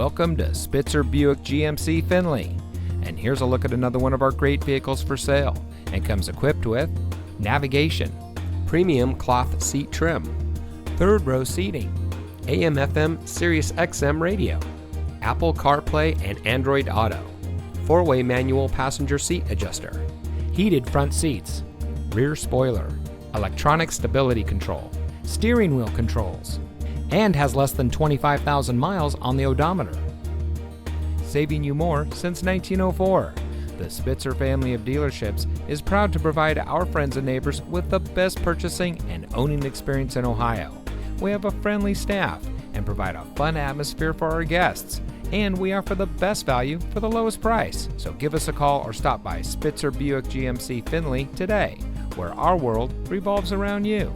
Welcome to Spitzer Buick GMC Findlay. And here's a look at another one of our great vehicles for sale, and comes equipped with navigation, premium cloth seat trim, third row seating, AM/FM Sirius XM radio, Apple CarPlay and Android Auto, 4-way manual passenger seat adjuster, heated front seats, rear spoiler, electronic stability control, steering wheel controls, and has less than 25,000 miles on the odometer. Saving you more since 1904. The Spitzer family of dealerships is proud to provide our friends and neighbors with the best purchasing and owning experience in Ohio. We have a friendly staff and provide a fun atmosphere for our guests, and we offer the best value for the lowest price. So give us a call or stop by Spitzer Buick GMC Findlay today, where our world revolves around you.